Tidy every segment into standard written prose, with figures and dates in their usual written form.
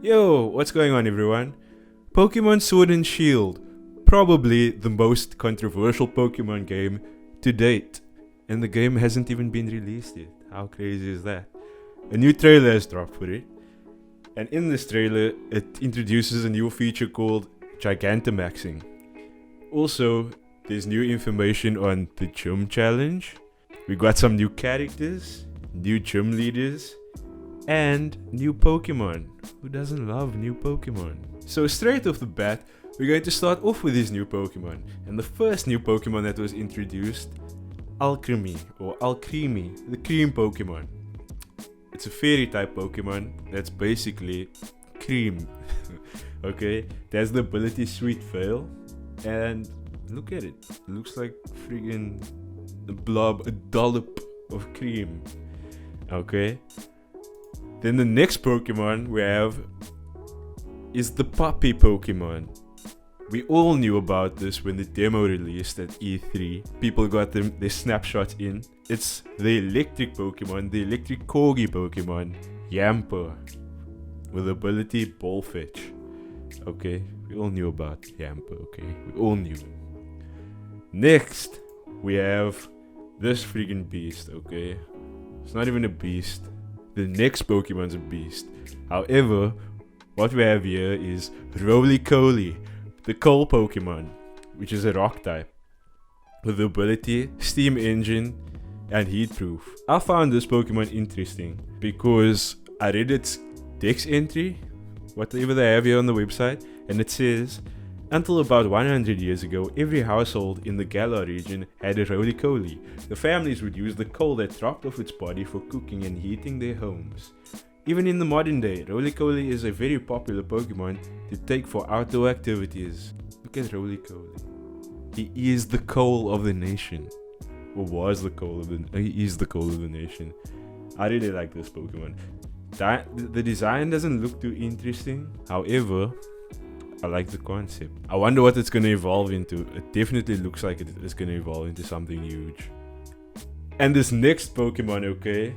Yo, what's going on everyone? Pokemon Sword and Shield, probably the most controversial Pokemon game to date. And the game hasn't even been released yet. How crazy is that? A new trailer has dropped for it. And in this trailer, it introduces a new feature called Gigantamaxing. Also, there's new information on the gym challenge. We got some new characters, new gym leaders, and new Pokemon. Who doesn't love new Pokemon? So straight off the bat, we're going to start off with these new Pokemon. And the first new Pokemon that was introduced, Alcremie, or Alcremie, the cream Pokemon. It's a fairy type Pokemon that's basically cream. Okay, it has the ability Sweet Veil, and look at it. It looks like friggin' a blob, a dollop of cream. Okay. Then the next Pokemon we have is the puppy Pokemon. We all knew about this when the demo released at E3. People got their snapshots in. It's the electric Pokemon, the electric corgi Pokemon, Yamper, with ability Ball Fetch. Okay, we all knew about Yamper, okay? We all knew. Next, we have this freaking beast, okay? It's not even a beast. The next Pokemon's a beast. However, what we have here is Rolycoly, the coal Pokemon, which is a rock type, with the ability Steam Engine and Heat Proof. I found this Pokemon interesting because I read its Dex entry, whatever they have here on the website, and it says, until about 100 years ago, every household in the Galar region had a Rolycoly. The families would use the coal that dropped off its body for cooking and heating their homes. Even in the modern day, Rolycoly is a very popular Pokemon to take for outdoor activities. Look at Rolycoly. He is the coal of the nation. Or was the coal of the... He is the coal of the nation. I really like this Pokemon. The design doesn't look too interesting. However, I like the concept. I wonder what it's going to evolve into. It definitely looks like it is going to evolve into something huge. And this next Pokemon, okay?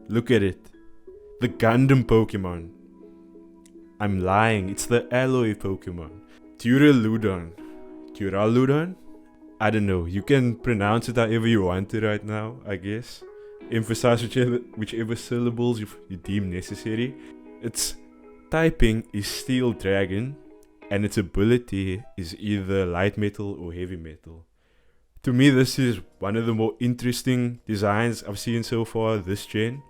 Look at it. The Gundam Pokemon. I'm lying. It's the alloy Pokemon. Duraludon. Duraludon? I don't know. You can pronounce it however you want to right now, I guess. Emphasize whichever syllables you deem necessary. Its typing is Steel Dragon, and its ability is either light metal or heavy metal. To me, this is one of the more interesting designs I've seen so far this gen,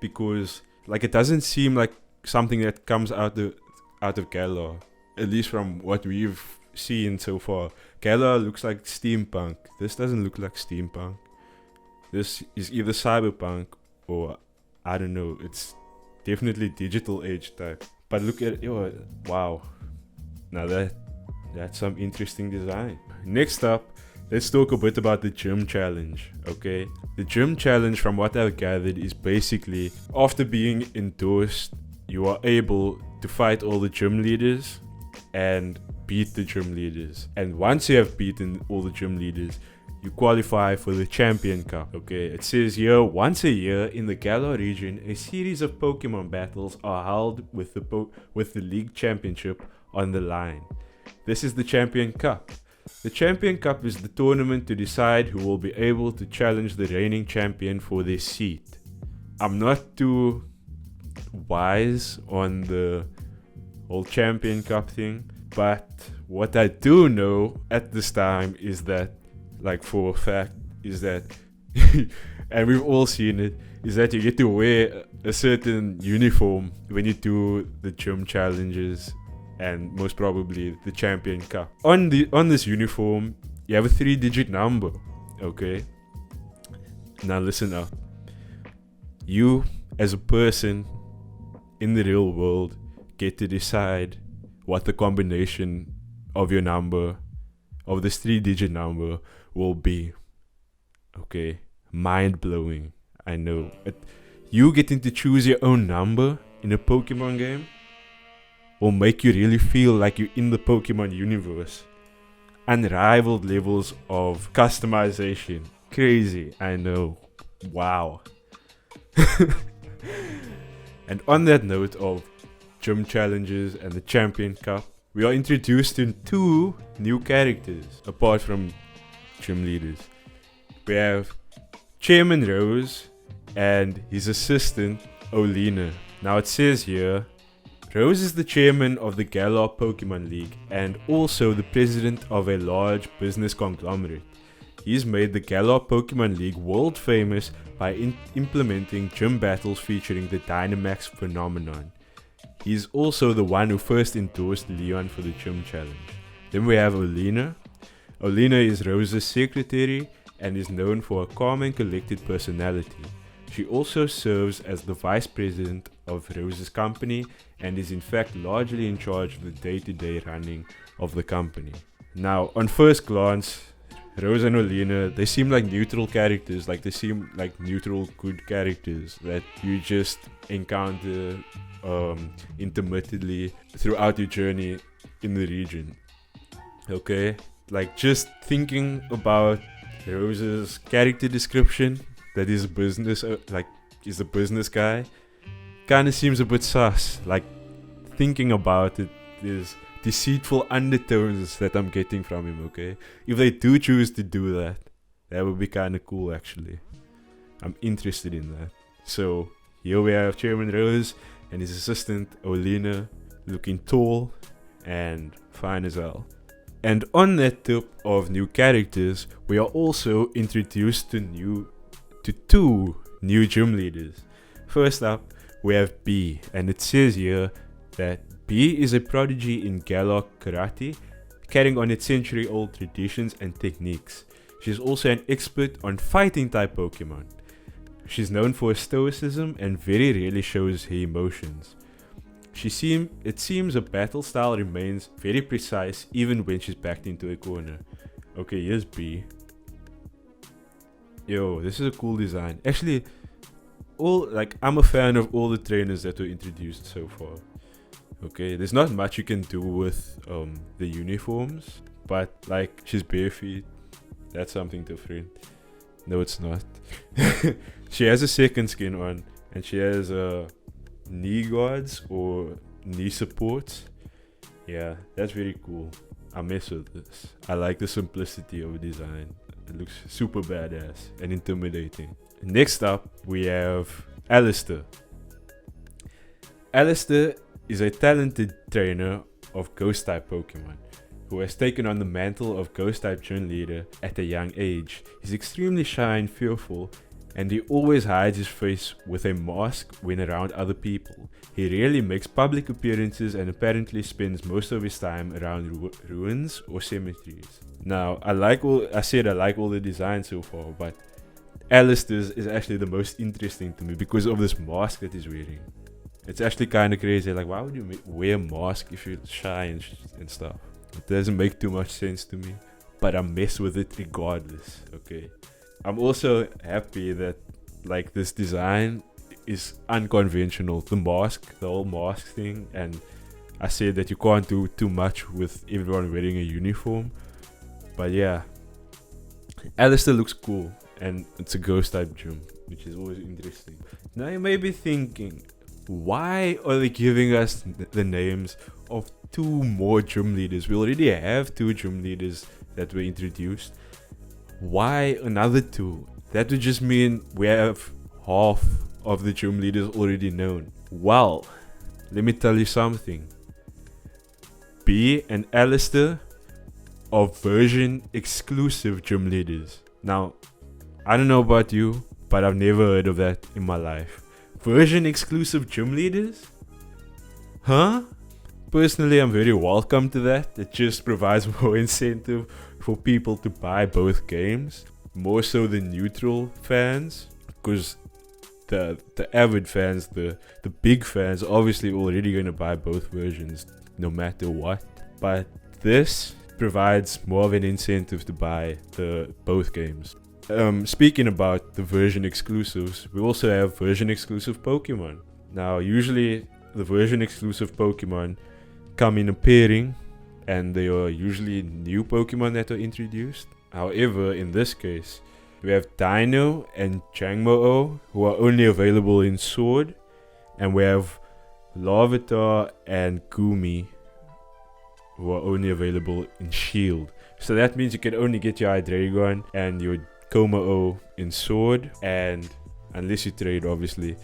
because it doesn't seem like something that comes out of Galar, at least from what we've seen so far. Galar looks like steampunk. This doesn't look like steampunk. This is either cyberpunk or I don't know. It's definitely digital age type. But look at it, wow. Now that's some interesting design. Next up, let's talk a bit about the gym challenge, okay? The gym challenge, from what I've gathered, is basically after being endorsed, you are able to fight all the gym leaders and beat the gym leaders. And once you have beaten all the gym leaders, you qualify for the Champion Cup, okay? It says here, once a year in the Galar region, a series of Pokemon battles are held with the League Championship on the line. This is the Champion Cup. The Champion Cup is the tournament to decide who will be able to challenge the reigning champion for their seat. I'm not too wise on the whole Champion Cup thing, but what I do know at this time is that, for a fact, is that, and we've all seen it, is that you get to wear a certain uniform when you do the gym challenges and most probably the Champion Cup. On this uniform, you have a 3-digit number, okay? Now listen up. You, as a person in the real world, get to decide what the combination of your number, of this 3-digit number, will be. Okay, mind-blowing. I know. You getting to choose your own number in a Pokemon game will make you really feel like you're in the Pokemon universe. Unrivaled levels of customization. Crazy, I know. Wow. And on that note of gym challenges and the Champion Cup, we are introduced to 2 new characters apart from gym leaders. We have Chairman Rose and his assistant Oleana. Now it says here, Rose is the chairman of the Galar Pokemon League and also the president of a large business conglomerate. He's made the Galar Pokemon League world famous by implementing gym battles featuring the Dynamax phenomenon. He's also the one who first endorsed Leon for the gym challenge. Then we have Oleana. Oleana is Rose's secretary and is known for a calm and collected personality. She also serves as the vice president of Rose's company and is in fact largely in charge of the day-to-day running of the company. Now, on first glance, Rose and Oleana, they seem like neutral characters, like they seem like neutral good characters that you just encounter intermittently throughout your journey in the region. Okay, like just thinking about Rose's character description, that is a business, is a business guy, kind of seems a bit sus. Like thinking about it, there's deceitful undertones that I'm getting from him. Okay, if they do choose to do that, that would be kind of cool. Actually, I'm interested in that. So here we have Chairman Rose and his assistant Oleana, looking tall and fine as well. And on that tip of new characters, we are also introduced to 2 new gym leaders. First up, we have Bea, and it says here that Bea is a prodigy in Galar karate, carrying on its century-old traditions and techniques. She's also an expert on fighting type Pokemon. She's known for her stoicism and very rarely shows her emotions. It seems her battle style remains very precise even when she's backed into a corner. Okay, here's Bea. Yo, this is a cool design. Actually, I'm a fan of all the trainers that were introduced so far. Okay, there's not much you can do with the uniforms, but like she's bare feet. That's something different. No, it's not. She has a second skin on, and she has knee guards or knee supports. Yeah, that's very cool. I mess with this. I like the simplicity of the design. It looks super badass and intimidating. Next up, we have Allister. Allister is a talented trainer of ghost type Pokemon who has taken on the mantle of ghost type gym leader at a young age. He's extremely shy and fearful, and he always hides his face with a mask when around other people. He rarely makes public appearances and apparently spends most of his time around ruins or cemeteries. Now, I like all the designs so far, but Allister's is actually the most interesting to me because of this mask that he's wearing. It's actually kind of crazy. Like, why would you wear a mask if you're shy and stuff? It doesn't make too much sense to me, but I mess with it regardless. Okay, I'm also happy that like this design is unconventional. The whole mask thing, and I said that you can't do too much with everyone wearing a uniform. But yeah, Allister looks cool, and it's a ghost type gym, which is always interesting. Now you may be thinking, why are they giving us the names of 2 more gym leaders? We already have 2 gym leaders that were introduced. Why another 2? That would just mean we have half of the gym leaders already known. Well, let me tell you something. Bea and Allister are version exclusive gym leaders. Now, I don't know about you, but I've never heard of that in my life. Version exclusive gym leaders? Huh? Personally, I'm very welcome to that. It just provides more incentive for people to buy both games. More so than neutral fans. Because the avid fans, the big fans, are obviously already going to buy both versions no matter what. But this provides more of an incentive to buy both games. Speaking about the version exclusives, we also have version exclusive Pokemon. Now, usually the version exclusive Pokemon come in a pairing, and they are usually new Pokemon that are introduced. However, in this case, we have Dino and Jangmo-O, who are only available in Sword, And we have Larvitar and Gumi, who are only available in Shield. So that means you can only get your Hydreigon and your Kommo-o in Sword, and unless you trade obviously,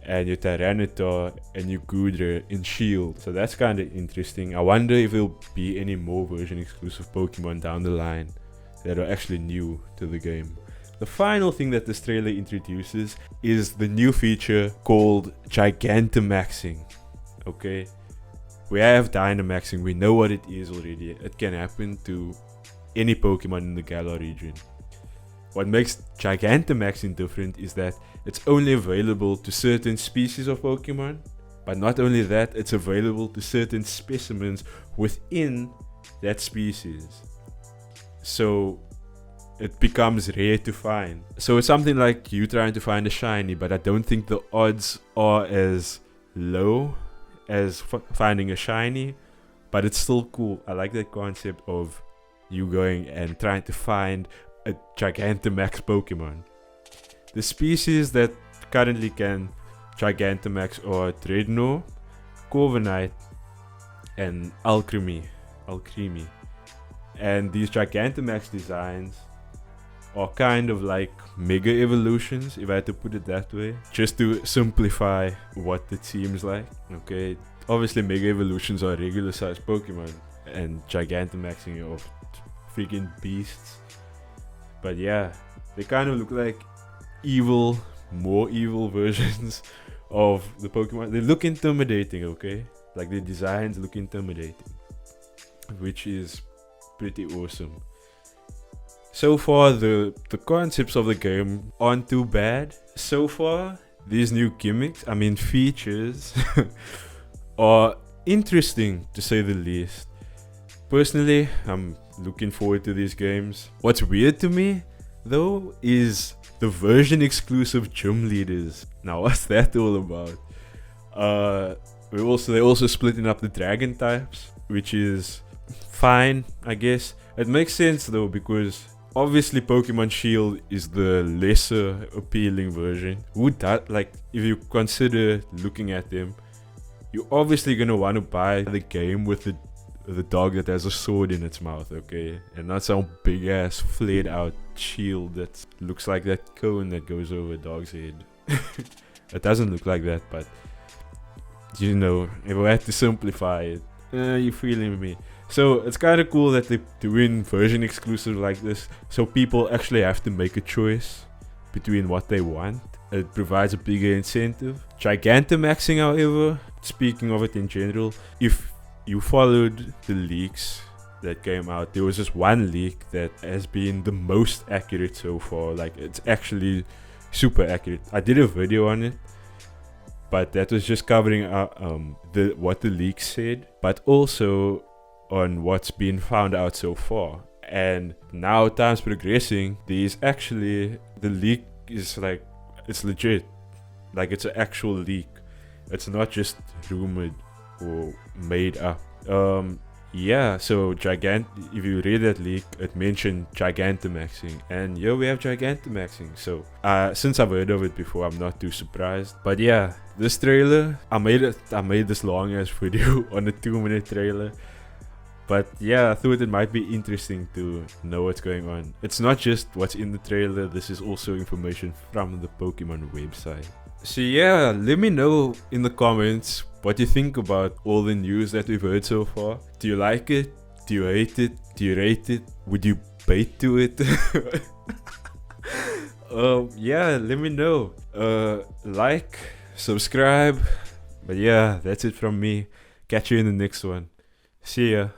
and your Tyranitar and your Goodra in Shield. So that's kind of interesting. I wonder if there'll be any more version exclusive Pokemon down the line that are actually new to the game. The final thing that this trailer introduces is the new feature called Gigantamaxing. Okay, we have Dynamaxing, we know what it is already. It can happen to any Pokemon in the Galar region. What makes Gigantamaxing different is that it's only available to certain species of Pokemon, but not only that, it's available to certain specimens within that species. So it becomes rare to find. So it's something like you trying to find a shiny, but I don't think the odds are as low as finding a shiny, but it's still cool. I like that concept of you going and trying to find a Gigantamax Pokemon. The species that currently can Gigantamax are DREDNAW, Corviknight, and Alcremie. And these Gigantamax designs are kind of like mega evolutions, if I had to put it that way, just to simplify what it seems like. Okay, obviously mega evolutions are regular sized Pokemon, and Gigantamaxing are freaking beasts. But yeah, they kind of look like more evil versions of the Pokemon. They look intimidating, okay? Like the designs look intimidating, which is pretty awesome. So far, the concepts of the game aren't too bad. So far, these new features are interesting to say the least. Personally, I'm looking forward to these games. What's weird to me, though, is the version exclusive gym leaders. Now, what's that all about? They're also splitting up the dragon types, which is fine, I guess. It makes sense though, because obviously Pokemon Shield is the lesser appealing version. If you consider looking at them, you're obviously gonna want to buy the game with the dog that has a sword in its mouth, okay? And not some big ass flared out shield that looks like that cone that goes over a dog's head. It doesn't look like that, but you know, if I had to simplify it, you feeling me? So it's kind of cool that they're doing version exclusive like this, so people actually have to make a choice between what they want. It provides a bigger incentive. Gigantamaxing, however, speaking of it in general, if you followed the leaks that came out, there was just one leak that has been the most accurate so far. Like, it's actually super accurate. I did a video on it, but that was just covering what the leak said, but also on what's been found out so far. And now time's progressing, the leak is like, it's legit. Like, it's an actual leak. It's not just rumored or made up. So if you read that leak, it mentioned Gigantamaxing, and here we have Gigantamaxing. So since I've heard of it before, I'm not too surprised. But yeah, this trailer, I made this long ass video on a 2-minute trailer. But yeah, I thought it might be interesting to know what's going on. It's not just what's in the trailer, this is also information from the Pokemon website. So yeah, let me know in the comments what you think about all the news that we've heard so far. Do you like it? Do you hate it? Do you rate it? Would you bait to it? Yeah, let me know. Like, subscribe. But yeah, that's it from me. Catch you in the next one. See ya.